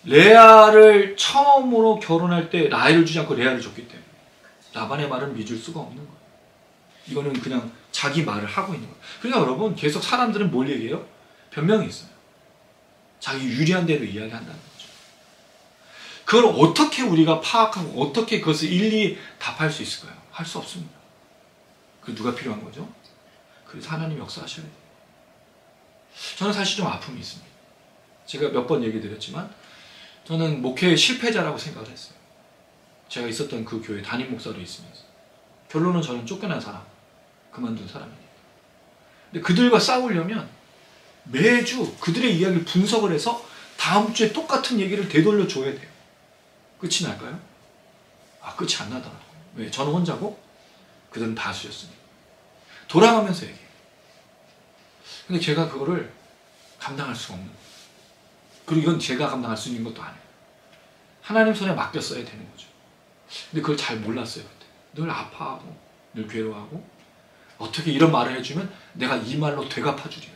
레아를 처음으로 결혼할 때 라헬을 주지 않고 레아를 줬기 때문에 라반의 말은 믿을 수가 없는 거예요. 이거는 그냥 자기 말을 하고 있는 거예요. 그러니까 여러분 계속 사람들은 뭘 얘기해요? 변명이 있어요. 자기 유리한 대로 이야기한다는 거죠. 그걸 어떻게 우리가 파악하고 어떻게 그것을 일일이 답할 수 있을까요? 할 수 없습니다. 그 누가 필요한 거죠? 그래서 하나님이 역사하셔야 돼요. 저는 사실 좀 아픔이 있습니다. 제가 몇 번 얘기 드렸지만 저는 목회의 실패자라고 생각을 했어요. 제가 있었던 그 교회 담임 목사로 있으면서 결론은 저는 쫓겨난 사람, 그만둔 사람입니다. 근데 그들과 싸우려면 매주 그들의 이야기를 분석을 해서 다음 주에 똑같은 얘기를 되돌려 줘야 돼요. 끝이 날까요? 끝이 안 나더라고요. 왜? 저는 혼자고 그들은 다수였습니다. 돌아가면서 얘기해요. 근데 제가 그거를 감당할 수가 없는 거예요. 그리고 이건 제가 감당할 수 있는 것도 아니에요. 하나님 손에 맡겼어야 되는 거죠. 근데 그걸 잘 몰랐어요. 그때. 늘 아파하고 늘 괴로워하고 어떻게 이런 말을 해주면 내가 이 말로 되갚아주리라.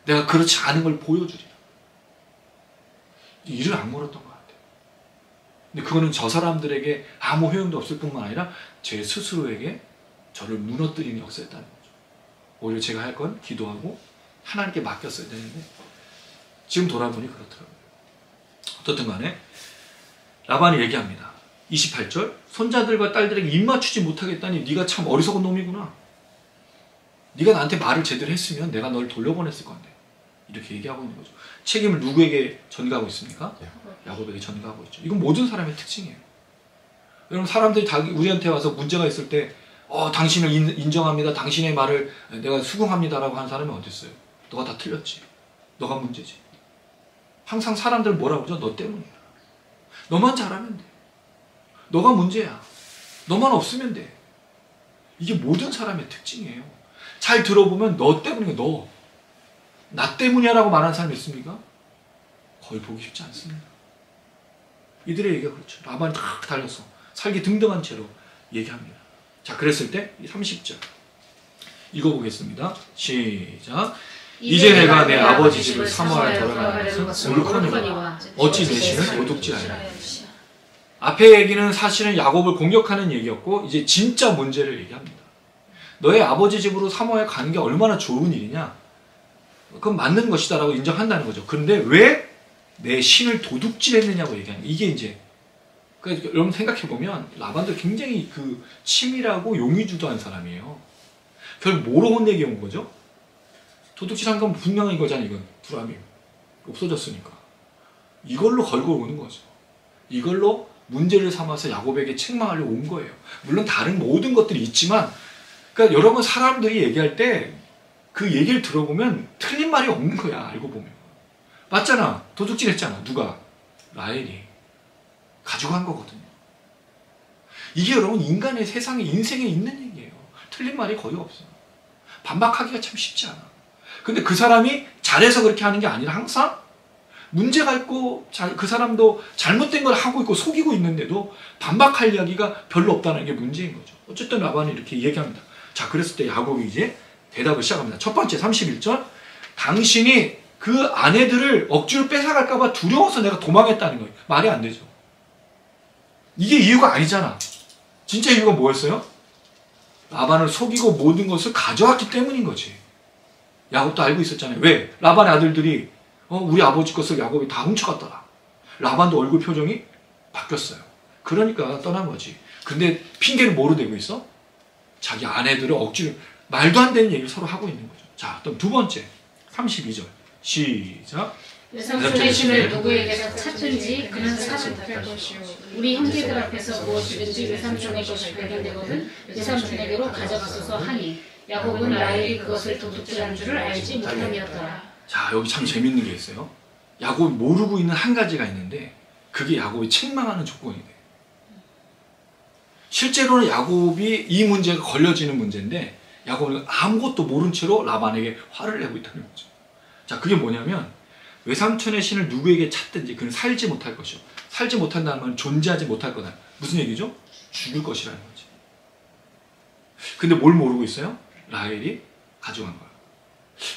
내가 그렇지 않은 걸 보여주리라. 일을 악물었던 것 같아요. 근데 그거는 저 사람들에게 아무 효용도 없을 뿐만 아니라 제 스스로에게 저를 무너뜨리는 역사였다는 거죠. 오히려 제가 할 건 기도하고 하나님께 맡겼어야 되는데 지금 돌아보니 그렇더라고요. 어떻든 간에 라반이 얘기합니다. 28절 손자들과 딸들에게 입 맞추지 못하겠다니 네가 참 어리석은 놈이구나. 네가 나한테 말을 제대로 했으면 내가 널 돌려보냈을 건데. 이렇게 얘기하고 있는 거죠. 책임을 누구에게 전가하고 있습니까? 야곱에게 전가하고 있죠. 이건 모든 사람의 특징이에요. 여러분 사람들이 우리한테 와서 문제가 있을 때 당신을 인정합니다. 당신의 말을 내가 수긍합니다라고 하는 사람이 어디 있어요? 너가 다 틀렸지. 너가 문제지. 항상 사람들은 뭐라고 그러죠? 너 때문이야. 너만 잘하면 돼. 너가 문제야. 너만 없으면 돼. 이게 모든 사람의 특징이에요. 잘 들어보면 너 때문이야. 너. 나 때문이야 라고 말하는 사람이 있습니까? 거의 보기 쉽지 않습니다. 이들의 얘기가 그렇죠. 라반이 탁 달려서 살기 등등한 채로 얘기합니다. 자, 그랬을 때 30절 읽어보겠습니다. 시작. 이제 내가 내 아버지 집을 사모하여 돌아가는 것은 옳거니와 어찌 내 신을 도둑질하리라. 앞에 얘기는 사실은 야곱을 공격하는 얘기였고 이제 진짜 문제를 얘기합니다. 너의 아버지 집으로 사모하여 가는 게 얼마나 좋은 일이냐? 그건 맞는 것이다 라고 인정한다는 거죠. 그런데 왜 내 신을 도둑질했느냐고 얘기하는 거예요. 이게 이제 그러니까 여러분 생각해보면 라반도 굉장히 그 치밀하고 용의주도한 사람이에요. 결국 뭐로 혼내게 온 거죠? 도둑질한 건 분명한 거잖아요. 이건 불암이 없어졌으니까 이걸로 걸고 오는 거죠. 이걸로 문제를 삼아서 야곱에게 책망하려고 온 거예요. 물론 다른 모든 것들이 있지만 그러니까 여러분 사람들이 얘기할 때 그 얘기를 들어보면 틀린 말이 없는 거야. 알고 보면 맞잖아. 도둑질 했잖아. 누가? 라헬이 가져간 거거든요. 이게 여러분 인간의 세상에 인생에 있는 얘기예요. 틀린 말이 거의 없어요. 반박하기가 참 쉽지 않아. 근데 그 사람이 잘해서 그렇게 하는 게 아니라 항상 문제가 있고 그 사람도 잘못된 걸 하고 있고 속이고 있는데도 반박할 이야기가 별로 없다는 게 문제인 거죠. 어쨌든 라반이 이렇게 얘기합니다. 자, 그랬을 때 야곱이 이제 대답을 시작합니다. 첫 번째 31절 당신이 그 아내들을 억지로 뺏어갈까 봐 두려워서 내가 도망했다는 거예요. 말이 안 되죠. 이게 이유가 아니잖아. 진짜 이유가 뭐였어요? 라반을 속이고 모든 것을 가져왔기 때문인 거지. 야곱도 알고 있었잖아요. 왜? 라반의 아들들이 우리 아버지 것을 야곱이 다 훔쳐갔더라. 라반도 얼굴 표정이 바뀌었어요. 그러니까 떠난 거지. 근데 핑계를 뭐로 대고 있어? 자기 아내들을 억지로 말도 안 되는 얘기를 서로 하고 있는 거죠. 자, 그럼 두 번째 32절 시작. 외삼촌의 신을 누구에게서 찾든지 그는 사지 못할 것이요 우리 형제들 앞에서 무엇이든지 외삼촌의 것이 발견되거든 외삼촌에게로 가져가소서 하니 야곱은 라헬이 그것을 도둑질한 줄을 알지 못함이었더라. 자, 여기 참 재밌는 게 있어요. 야곱이 모르고 있는 한 가지가 있는데 그게 야곱이 책망하는 조건이 돼요. 실제로는 야곱이 이 문제가 걸려지는 문제인데 야곱은 아무것도 모른 채로 라반에게 화를 내고 있다는 거죠. 자, 그게 뭐냐면 외삼촌의 신을 누구에게 찾든지 그는 살지 못할 것이요. 살지 못한다는 건 존재하지 못할 거다. 무슨 얘기죠? 죽을 것이라는 거지. 근데 뭘 모르고 있어요? 라헬이 가져간 거예요.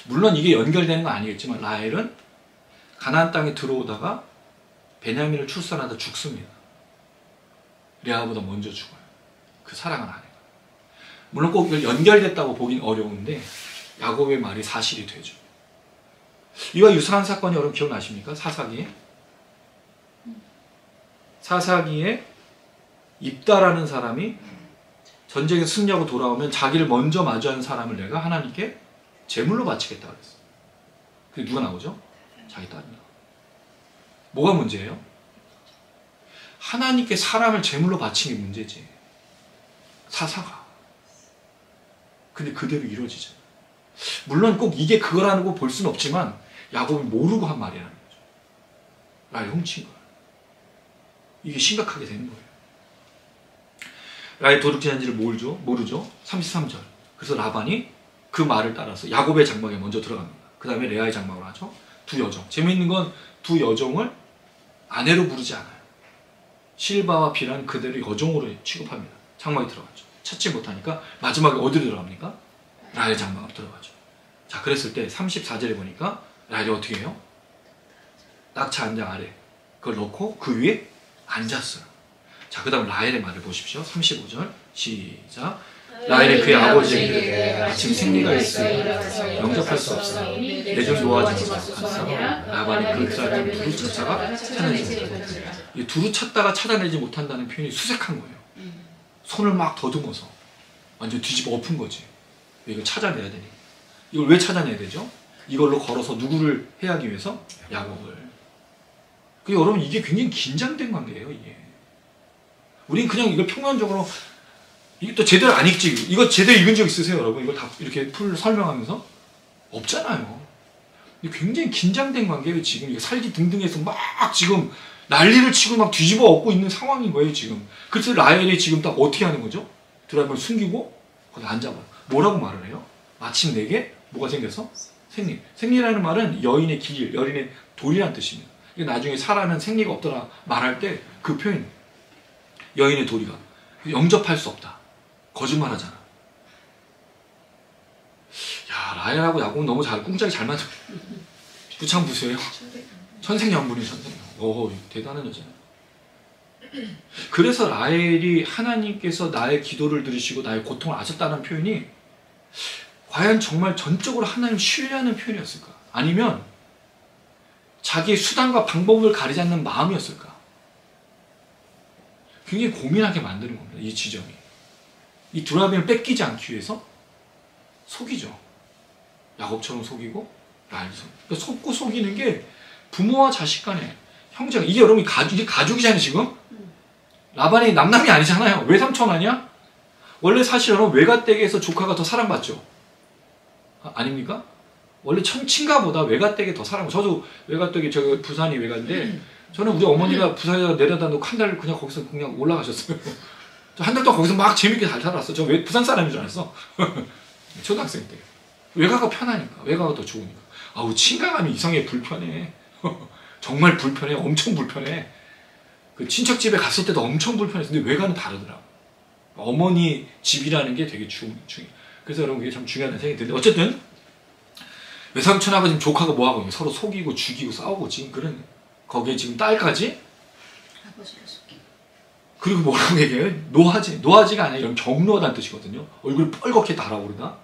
물론 이게 연결되는 건 아니겠지만 라헬은 가나안 땅에 들어오다가 베냐민을 출산하다 죽습니다. 레아보다 먼저 죽어요. 그 사랑하는 아내가. 물론 꼭 연결됐다고 보긴 어려운데 야곱의 말이 사실이 되죠. 이와 유사한 사건이 여러분 기억나십니까? 사사기에 사사기에 입다라는 사람이 전쟁에 승리하고 돌아오면 자기를 먼저 마주하는 사람을 내가 하나님께 제물로 바치겠다 그랬어. 그게 누가 나오죠? 자기 딸입니다. 뭐가 문제예요? 하나님께 사람을 제물로 바치는 게 문제지. 사사가. 근데 그대로 이루어지잖아. 물론 꼭 이게 그거라고 볼 수는 없지만 야곱이 모르고 한 말이라는 거죠. 라헬 훔친 거야. 이게 심각하게 되는 거예요. 라헬 도둑질한지를 모르죠. 33절. 그래서 라반이 그 말을 따라서 야곱의 장막에 먼저 들어갑니다. 그 다음에 레아의 장막으로 하죠. 두 여종. 재미있는 건 두 여종을 아내로 부르지 않아요. 실바와 비란 그대로 여종으로 취급합니다. 장막에 들어가죠. 찾지 못하니까 마지막에 어디로 들어갑니까? 라헬 장막으로 들어가죠. 자, 그랬을 때 34절에 보니까 라헬이 어떻게 해요? 낙차 한 장 아래 그걸 넣고 그 위에 앉았어요. 자, 그 다음 라헬의 말을 보십시오. 35절 시작. 라헬이 그의 아버지에게 마침 생리가 있으니 영접할 수 없으니 내중 노하지 않았어. 라반이 그 사람을 두루 찾다가 찾아내지 못한다. 이 두루 찾다가 찾아내지 못한다는 표현이 수색한 거예요. 손을 막 더듬어서 완전 뒤집어 엎은 거지. 이걸 찾아내야 되니까. 이걸 왜 찾아내야 되죠? 이걸로 걸어서 누구를 해하기 위해서? 야곱을. 그리고 여러분 이게 굉장히 긴장된 관계예요. 이게. 우린 그냥 이걸 평면적으로 이게 또 제대로 안 읽지. 이거 제대로 읽은 적 있으세요, 여러분? 이걸 다 이렇게 풀 설명하면서? 없잖아요. 이게 굉장히 긴장된 관계예요, 지금. 이게 살기 등등해서 막 지금 난리를 치고 막 뒤집어 엎고 있는 상황인 거예요, 지금. 그래서 라헬이 지금 딱 어떻게 하는 거죠? 드라이버를 숨기고 거기 앉아봐요. 뭐라고 말을 해요? 마침 내게 뭐가 생겨서? 생리. 생리라는 말은 여인의 길, 여인의 돌이라는 뜻입니다. 이게 나중에 사라는 생리가 없더라 말할 때 그 표현. 여인의 도리가. 영접할 수 없다. 거짓말 하잖아. 야, 라헬하고 야곱은 너무 꿍짝이 잘 맞아. 부창 부수예요? 천생연분이 천생연. 오, 대단한 여자네. 그래서 라헬이 하나님께서 나의 기도를 들으시고 나의 고통을 아셨다는 표현이 과연 정말 전적으로 하나님을 신뢰하는 표현이었을까? 아니면 자기의 수단과 방법을 가리지 않는 마음이었을까? 굉장히 고민하게 만드는 겁니다. 이 지점이. 이 두라빔을 뺏기지 않기 위해서 속이죠. 야곱처럼 속이고 라헬 속이고. 그러니까 속고 속이는 게 부모와 자식 간에 형제가 이게 여러분 이게 가족이잖아요 지금. 라반이 남남이 아니잖아요. 외삼촌 아니야? 원래 사실 여러분 외가댁에서 조카가 더 사랑받죠. 아닙니까? 원래 친가보다 외가댁이 더 사랑받죠. 저도 외가댁이 저 부산이 외가인데 저는 우리 어머니가 부산에다 내려다 놓고 한 달 그냥 거기서 그냥 올라가셨어요. 저 한 달 동안 거기서 막 재밌게 잘 살았어. 저 부산 사람인 줄 알았어. 초등학생 때. 외가가 편하니까. 외가가 더 좋으니까. 아우 친가감이 이상하게 불편해. 정말 불편해. 엄청 불편해. 그 친척 집에 갔을 때도 엄청 불편했어. 근데 외가는 다르더라고. 어머니 집이라는 게 되게 중요해. 그래서 여러분 그게 참 중요하다는 생각이 드는데 어쨌든 외삼촌하고 지금 조카가 뭐하고 있는 서로 속이고 죽이고 싸우고 지금 그런 거기에 지금 딸까지 아버지를 속이고. 그리고 뭐라고 얘기해요? 노하지. 노하지가 아니라 이런 경로하다는 뜻이거든요. 얼굴 뻘겋게 달아오르다.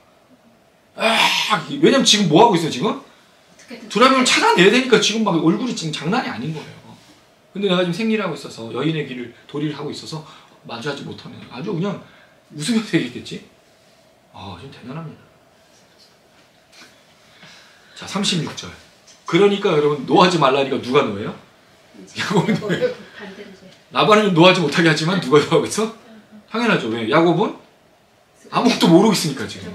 왜냐면 지금 뭐하고 있어요 지금? 두라빔을 찾아내야 되니까 지금 막 얼굴이 지금 장난이 아닌 거예요. 근데 내가 지금 생리하고 있어서 여인의 길을 도리를 하고 있어서 마주하지 못하네. 아주 그냥 웃으면서 얘기했겠지. 좀 대단합니다. 자 36절. 그러니까 여러분 노하지 말라니까 누가 노예요? 야곱은 노예요. 라반은 노하지 못하게 하지만 누가 노하고 있어? 당연하죠. 왜? 야곱은 아무것도 모르고 있으니까 지금.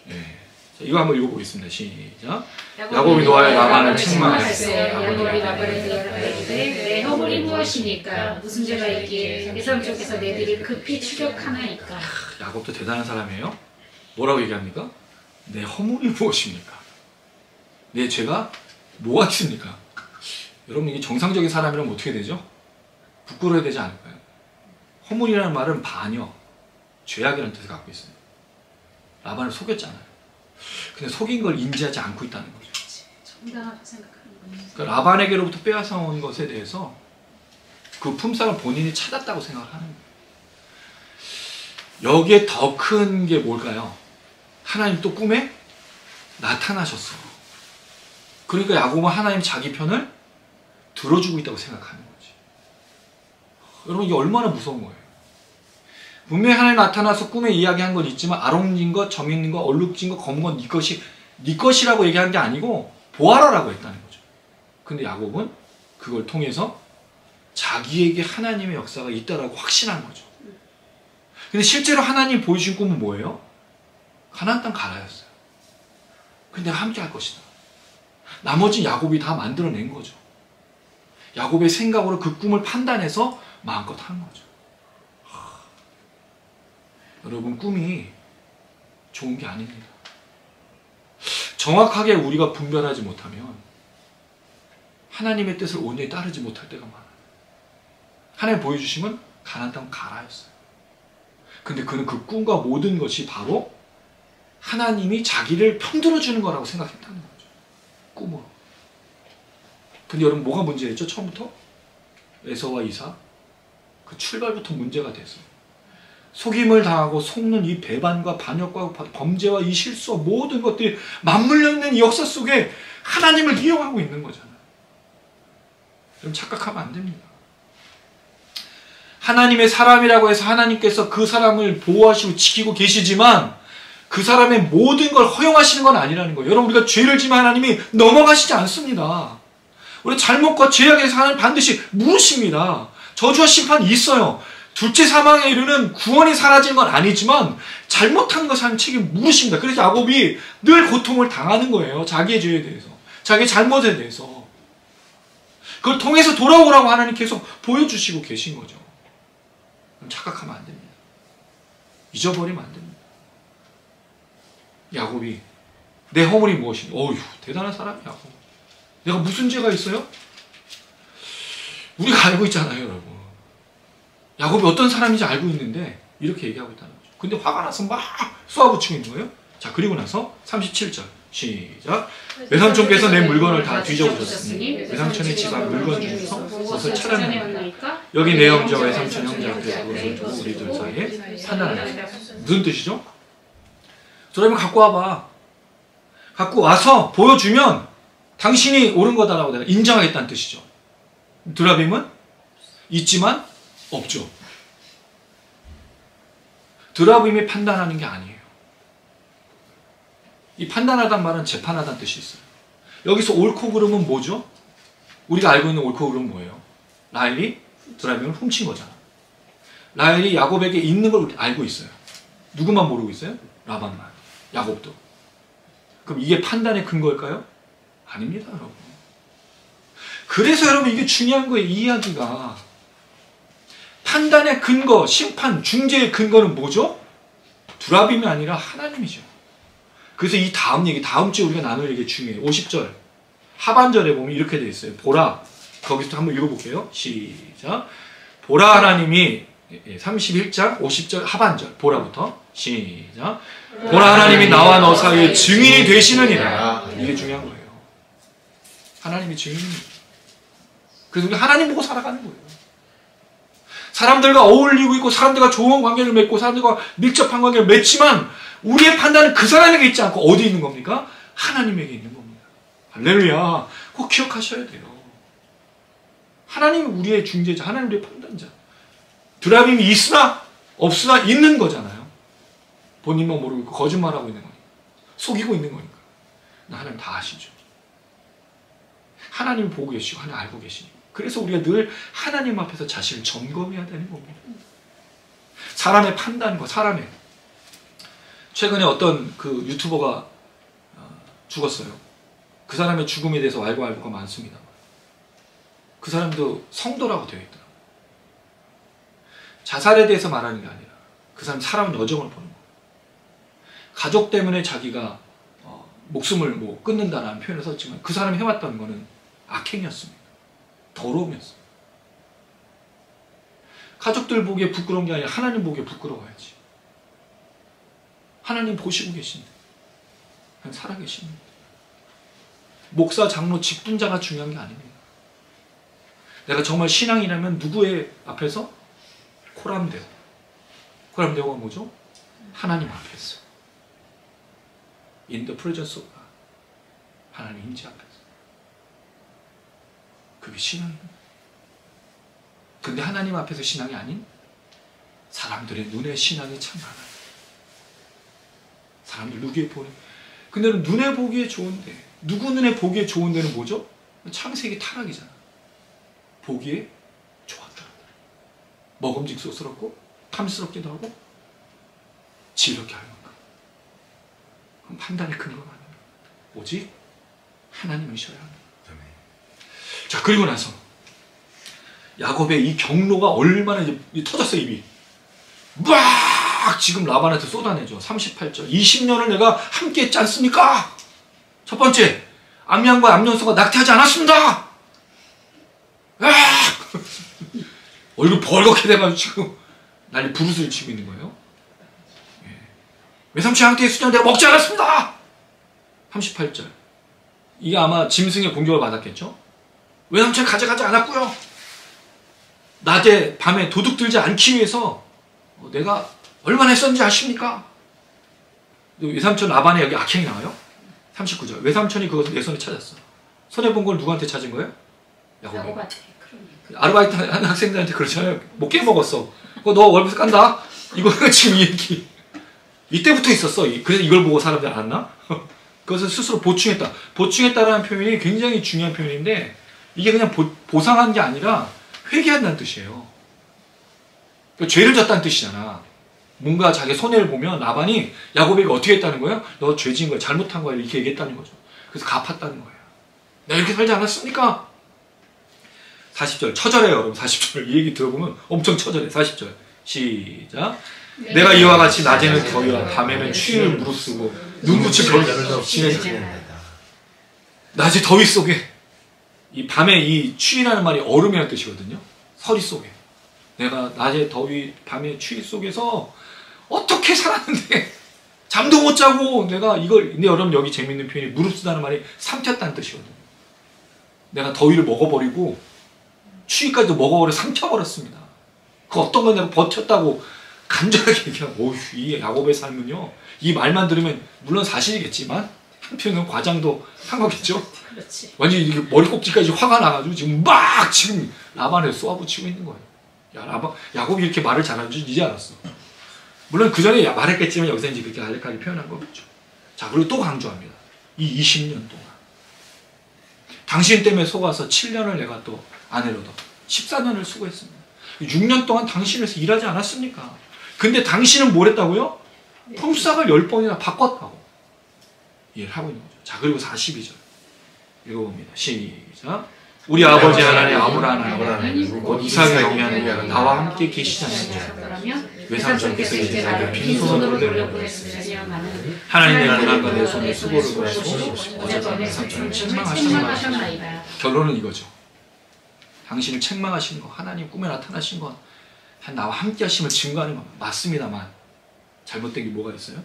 네. 자, 이거 한번 읽어보겠습니다. 시작. 야곱이 노하여 라반을 책망하였어요. 야곱이 라반에게 이르되 내 허물이 무엇이니까 무슨 죄가 있기에 외삼촌께서 내 뒤를 급히 추격하나이까. 야곱도 대단한 사람이에요. 뭐라고 얘기합니까? 내 허물이 무엇입니까? 내 죄가 뭐가 있습니까? 여러분 이게 정상적인 사람이라면 어떻게 되죠? 부끄러워야 되지 않을까요? 허물이라는 말은 반역, 죄악이라는 뜻을 갖고 있어요. 라반을 속였잖아요. 근데 속인 걸 인지하지 않고 있다는 거죠. 정당하게 생각하는 거예요. 그러니까 라반에게로부터 빼앗아온 것에 대해서 그 품살은 본인이 찾았다고 생각을 하는 거예요. 여기에 더 큰 게 뭘까요? 하나님 또 꿈에 나타나셨어. 그러니까 야곱은 하나님 자기 편을 들어주고 있다고 생각하는 거지. 여러분 이게 얼마나 무서운 거예요. 분명히 하나님 나타나서 꿈에 이야기한 건 있지만 아롱진 것, 점 있는 것, 얼룩진 것, 검은 건 네 것이라고 얘기한 게 아니고 보아라라고 했다는 거죠. 근데 야곱은 그걸 통해서 자기에게 하나님의 역사가 있다라고 확신한 거죠. 근데 실제로 하나님 보여주신 꿈은 뭐예요? 가나안 땅 가라였어요. 근데 내가 함께 할 것이다. 나머지 야곱이 다 만들어낸 거죠. 야곱의 생각으로 그 꿈을 판단해서 마음껏 한 거죠. 여러분 꿈이 좋은 게 아닙니다. 정확하게 우리가 분별하지 못하면 하나님의 뜻을 온전히 따르지 못할 때가 많아요. 하나님 보여주시면 가나안 땅 가라였어요. 근데 그는 그 꿈과 모든 것이 바로 하나님이 자기를 편들어주는 거라고 생각했다는 거죠. 꿈으로. 근데 여러분 뭐가 문제였죠? 처음부터? 에서와 이삭 그 출발부터 문제가 됐어요. 속임을 당하고 속는 이 배반과 반역과 범죄와 이 실수와 모든 것들이 맞물려 있는 이 역사 속에 하나님을 이용하고 있는 거잖아요. 좀 착각하면 안 됩니다. 하나님의 사람이라고 해서 하나님께서 그 사람을 보호하시고 지키고 계시지만 그 사람의 모든 걸 허용하시는 건 아니라는 거예요. 여러분 우리가 죄를 지면 하나님이 넘어가시지 않습니다. 우리 잘못과 죄악에서 하나님 반드시 물으십니다. 저주와 심판이 있어요. 둘째 사망에 이르는 구원이 사라지는 건 아니지만 잘못한 것을 하나님 책임 물으십니다. 그래서 야곱이 늘 고통을 당하는 거예요. 자기의 죄에 대해서. 자기의 잘못에 대해서. 그걸 통해서 돌아오라고 하나님 계속 보여주시고 계신 거죠. 착각하면 안 됩니다. 잊어버리면 안 됩니다. 야곱이 내 허물이 무엇인가? 어휴 대단한 사람이야. 야곱. 내가 무슨 죄가 있어요? 우리가 알고 있잖아요, 여러분. 야곱이 어떤 사람인지 알고 있는데 이렇게 얘기하고 있다는 거죠. 근데 화가 나서 막 쏘아붙이고 있는 거예요. 자, 그리고 나서 37절 시작. 외삼촌께서 내 물건을 다 뒤져보셨으니 외삼촌의 집안 물건 중에서 무엇을 찾아내니까 여기 내 형제와 외삼촌 형제 앞에서 그것을 두고 우리들 사이에 판단하라. 무슨 뜻이죠? 그러면 갖고 와봐. 갖고 와서 보여주면 당신이 옳은 거다라고 내가 인정하겠다는 뜻이죠. 드라빔은 있지만 없죠. 드라빔이 판단하는 게 아니에요. 이 판단하다는 말은 재판하다는 뜻이 있어요. 여기서 옳고 그름은 뭐죠? 우리가 알고 있는 옳고 그름은 뭐예요? 라헬이 드라빔을 훔친 거잖아. 라헬이 야곱에게 있는 걸 알고 있어요. 누구만 모르고 있어요? 라반만. 야곱도. 그럼 이게 판단의 근거일까요? 아닙니다, 여러분. 그래서 여러분 이게 중요한 거예요. 이 이야기가. 판단의 근거, 심판, 중재의 근거는 뭐죠? 두라빔이 아니라 하나님이죠. 그래서 이 다음 얘기, 다음 주에 우리가 나눌 얘기 중요해요. 50절. 하반절에 보면 이렇게 되어 있어요. 보라. 거기서 한번 읽어볼게요. 시작. 보라 하나님이 31장 50절 하반절. 보라부터. 시작. 보라 하나님이 나와 너 사이에 증인이 되시느니라. 이게 중요한 거예요. 하나님이 증인입니다. 그래서 우리 하나님 보고 살아가는 거예요. 사람들과 어울리고 있고 사람들과 좋은 관계를 맺고 사람들과 밀접한 관계를 맺지만 우리의 판단은 그 사람에게 있지 않고 어디 있는 겁니까? 하나님에게 있는 겁니다. 할렐루야. 꼭 기억하셔야 돼요. 하나님이 우리의 중재자, 하나님이 우리의 판단자. 드라빔이 있으나 없으나 있는 거잖아요. 본인만 모르고 있고 거짓말하고 있는 거니까. 속이고 있는 거니까. 하나님 다 아시죠. 하나님 보고 계시고 하나님 알고 계시니까. 그래서 우리가 늘 하나님 앞에서 자신을 점검해야 되는 겁니다. 사람의 판단과 사람의 최근에 어떤 그 유튜버가 죽었어요. 그 사람의 죽음에 대해서 알고가 많습니다. 그 사람도 성도라고 되어 있더라고요. 자살에 대해서 말하는 게 아니라 그 사람 여정을 보는 거예요. 가족 때문에 자기가 목숨을 뭐 끊는다라는 표현을 썼지만 그 사람이 해왔던 거는 악행이었습니다. 더러움이었어요. 가족들 보기에 부끄러운 게 아니라 하나님 보기에 부끄러워야지. 하나님 보시고 계신데 살아계십니다. 목사, 장로, 직분자가 중요한 게 아닙니다. 내가 정말 신앙이라면 누구의 앞에서? 코람데오. 코람데오가 뭐죠? 하나님 앞에서. In the presence of God. 하나님 임재 앞에서. 그게 신앙입니다. 근데 하나님 앞에서 신앙이 아닌 사람들의 눈에 신앙이 참 많아요. 사람들 눈에 보는. 근데 눈에 보기에 좋은데, 누구 눈에 보기에 좋은 데는 뭐죠? 창세기 타락이잖아. 보기에 좋았다. 먹음직스럽고 탐스럽기도 하고 지혜롭게 하는 건가? 그럼 판단이 큰 건 아닙니다. 오직 하나님이셔야 합니다. 자, 그리고 나서 야곱의 이 경로가 얼마나 이제 터졌어요. 입이 막 지금 라반한테 쏟아내죠. 38절 20년을 내가 함께 했지 않습니까? 첫 번째, 암양과 암년소가 낙태하지 않았습니다. 얼굴 벌겋게 돼가지고 지금 난리 부르스를 치고 있는 거예요. 외삼촌 양떼의 수년 내가 먹지 않았습니다. 38절 이게 아마 짐승의 공격을 받았겠죠. 외삼촌 가져가지 않았고요. 낮에 밤에 도둑 들지 않기 위해서 내가 얼마나 했었는지 아십니까? 외삼촌 라반에 여기 악행이 나와요. 39절 외삼촌이 그것을 내 손에 찾았어. 손해본 걸 누구한테 찾은 거예요? 야곱한테. 아르바이트 하는 학생들한테 그러잖아요. 못 깨먹었어. 너 월급에서 깐다. 이거 지금 이 얘기 이때부터 있었어. 그래서 이걸 보고 사람들이 알았나? 그것을 스스로 보충했다. 보충했다라는 표현이 굉장히 중요한 표현인데 이게 그냥 보상한 게 아니라 회개한다는 뜻이에요. 그러니까 죄를 졌다는 뜻이잖아. 뭔가 자기 손해를 보면 라반이 야곱에게 어떻게 했다는 거예요? 너 죄 지은 거야. 잘못한 거야. 이렇게 얘기했다는 거죠. 그래서 갚았다는 거예요. 내가 이렇게 살지 않았습니까? 40절 처절해요. 여러분 40절 이 얘기 들어보면 엄청 처절해. 40절 시작. 내가 이와 같이 낮에는 더위와 밤에는 추위를 무릅쓰고 눈붙이 겨울을 지내자. 낮에 더위 속에 이 밤에 이 추위라는 말이 얼음이라는 뜻이거든요. 서리 속에 내가 낮에 더위 밤에 추위 속에서 어떻게 살았는데 잠도 못 자고 내가 이걸. 근데 여러분 여기 재밌는 표현이 무릅쓰다는 말이 삼켰다는 뜻이거든요. 내가 더위를 먹어버리고 추위까지도 먹어버려 삼켜버렸습니다. 그 어떤 건 내가 버텼다고 간절하게 얘기하고. 오휴, 이 야곱의 삶은요, 이 말만 들으면 물론 사실이겠지만 한편은 과장도 한 거겠죠. 그렇지. 완전히 이렇게 머리 꼭지까지 화가 나가지고 지금 막 지금 라반을 쏘아붙이고 있는 거예요. 야, 야곱이 이렇게 말을 잘하는 줄 이제 알았어. 물론 그 전에 말했겠지만 여기서 이제 그렇게 간략하게 표현한 거겠죠. 자, 그리고 또 강조합니다. 이 20년 동안 당신 때문에 속아서 7년을 내가 또 아내로 더 14년을 수고했습니다. 6년 동안 당신을 위해서 일하지 않았습니까? 근데 당신은 뭘 했다고요? 품삯을 10번이나 바꿨다고 이해를 하고 있는 거죠. 자, 그리고 42절 읽어봅니다. 시작. 우리 아버지 하나님 아브라함 곧 이삭의 영향 나와 함께 계시지 않느냐. 외삼촌께서 이제 나를 빈손으로 돌려보냈으면 하나님 내 고난과 내 손에 수고를 보시고 어젯밤 외삼촌을 책망하셨나이다. 결론은 이거죠. 당신을 책망하시는 거, 하나님 꿈에 나타나신 건 나와 함께 하심을 증거하는 건 맞습니다만 잘못된 게 뭐가 있어요?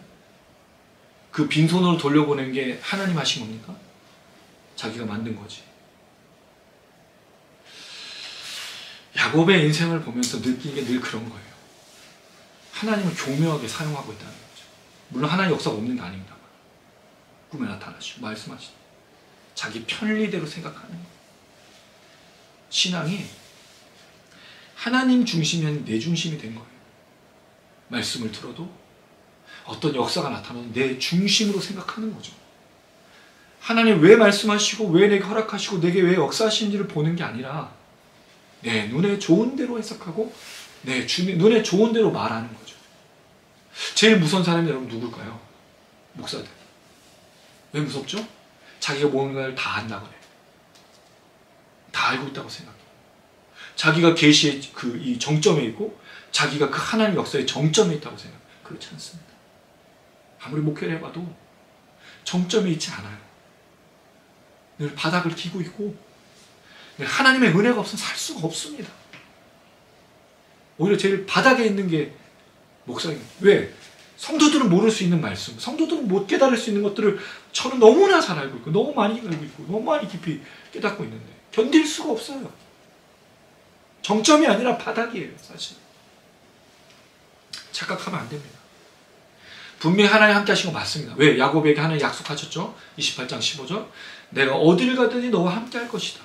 그 빈손으로 돌려보낸 게 하나님 하신 겁니까? 자기가 만든 거지. 야곱의 인생을 보면서 느끼는 게 늘 그런 거예요. 하나님을 교묘하게 사용하고 있다는 거죠. 물론 하나님 역사가 없는 게 아닙니다만 꿈에 나타나시고 말씀하시고 자기 편리대로 생각하는 거예요. 신앙이 하나님 중심이 아닌 내 중심이 된 거예요. 말씀을 들어도 어떤 역사가 나타나면 내 중심으로 생각하는 거죠. 하나님 왜 말씀하시고 왜 내게 허락하시고 내게 왜 역사하시는지를 보는 게 아니라 내 눈에 좋은 대로 해석하고 내 눈에 좋은 대로 말하는 거죠. 제일 무서운 사람이 여러분 누굴까요? 목사들. 왜 무섭죠? 자기가 뭔가를 다 안다고 해요. 다 알고 있다고 생각해요. 자기가 계시의 이 정점에 있고 자기가 그 하나님 역사의 정점에 있다고 생각해요. 그렇지 않습니다. 아무리 목회를 해봐도 정점에 있지 않아요. 늘 바닥을 기고 있고 하나님의 은혜가 없으면 살 수가 없습니다. 오히려 제일 바닥에 있는 게 목사입니다. 왜? 성도들은 모를 수 있는 말씀, 성도들은 못 깨달을 수 있는 것들을 저는 너무나 잘 알고 있고 너무 많이 알고 있고 너무 많이 깊이 깨닫고 있는데 견딜 수가 없어요. 정점이 아니라 바닥이에요. 사실 착각하면 안 됩니다. 분명히 하나님 함께 하신 거 맞습니다. 왜? 야곱에게 하나님 약속하셨죠? 28장 15절 내가 어딜 가든지 너와 함께 할 것이다.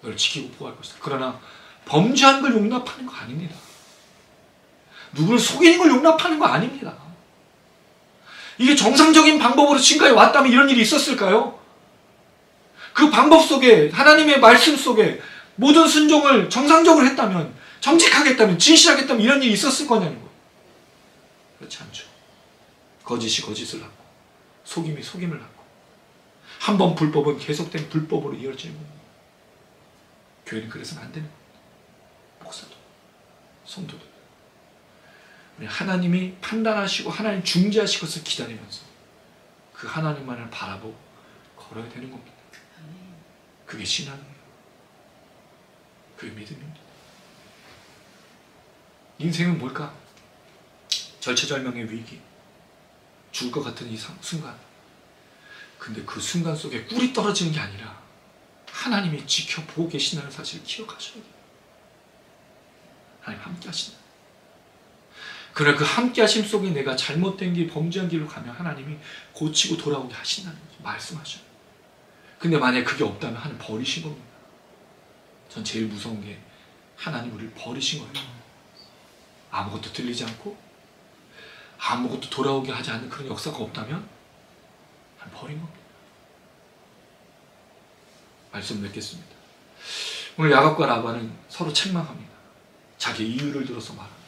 너를 지키고 보호할 것이다. 그러나 범죄한 걸 용납하는 거 아닙니다. 누구를 속이는 걸 용납하는 거 아닙니다. 이게 정상적인 방법으로 지금까지 왔다면 이런 일이 있었을까요? 그 방법 속에, 하나님의 말씀 속에 모든 순종을 정상적으로 했다면, 정직하게 했다면, 진실하게 했다면 이런 일이 있었을 거냐는 거예요. 그렇지 않죠. 거짓이 거짓을 낳고 속임이 속임을 낳고 한 번 불법은 계속된 불법으로 이어지는 겁니다. 교회는 그래서는 안 되는 겁니다. 목사도 성도도 우리 하나님이 판단하시고 하나님 중재하실 것을 기다리면서 그 하나님만을 바라보고 걸어야 되는 겁니다. 그게 신앙이에요. 그게 믿음입니다. 인생은 뭘까? 절체절명의 위기, 죽을 것 같은 이 순간. 근데 그 순간 속에 꿀이 떨어지는 게 아니라 하나님이 지켜보고 계신다는 사실을 기억하셔야 돼요. 하나님 함께 하신다. 그러나 그 함께 하심 속에 내가 잘못된 길, 범죄한 길로 가면 하나님이 고치고 돌아오게 하신다는 거죠. 말씀하셔요. 근데 만약에 그게 없다면 하나님 버리신 겁니다. 전 제일 무서운 게 하나님 우리를 버리신 거예요. 아무것도 들리지 않고 아무것도 돌아오게 하지 않는 그런 역사가 없다면 하나님 버린 겁니다. 말씀 맺겠습니다. 오늘 야곱과 라반은 서로 책망합니다. 자기 이유를 들어서 말합니다.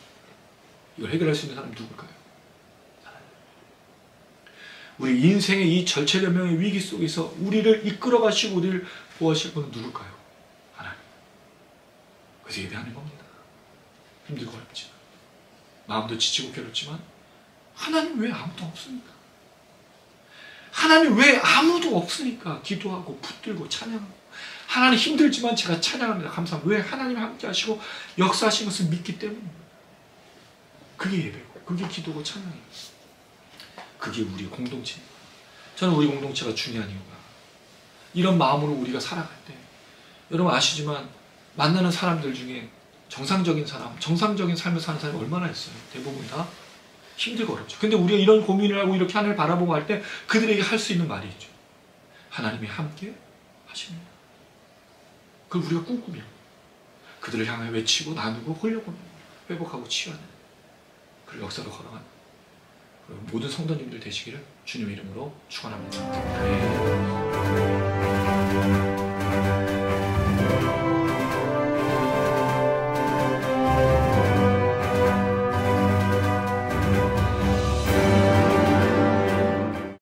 이걸 해결할 수 있는 사람이 누굴까요? 우리 인생의 이 절체절명의 위기 속에서 우리를 이끌어 가시고 우리를 보호하실 분은 누굴까요? 하나님. 그래서 예배하는 겁니다. 힘들고 어렵지만 마음도 지치고 괴롭지만 하나님 왜 아무도 없습니까? 하나님 왜 아무도 없으니까 기도하고 붙들고 찬양하고 하나님 힘들지만 제가 찬양합니다. 감사합니다. 왜 하나님 함께 하시고 역사하신 것을 믿기 때문입니다. 그게 예배고 그게 기도고 찬양이에요. 그게 우리 공동체입니다. 저는 우리 공동체가 중요한 이유가 이런 마음으로 우리가 살아갈 때 여러분 아시지만 만나는 사람들 중에 정상적인 사람, 정상적인 삶을 사는 사람이 얼마나 있어요. 대부분 다 힘들고 어렵죠. 근데 우리가 이런 고민을 하고 이렇게 하나님을 바라보고 할 때 그들에게 할 수 있는 말이 있죠. 하나님이 함께 하십니다. 그걸 우리가 꿈꾸며 그들을 향해 외치고 나누고 홀려보며 회복하고 치유하는 그 역사로 걸어가는 모든 성도님들 되시기를 주님의 이름으로 축원합니다. 아멘.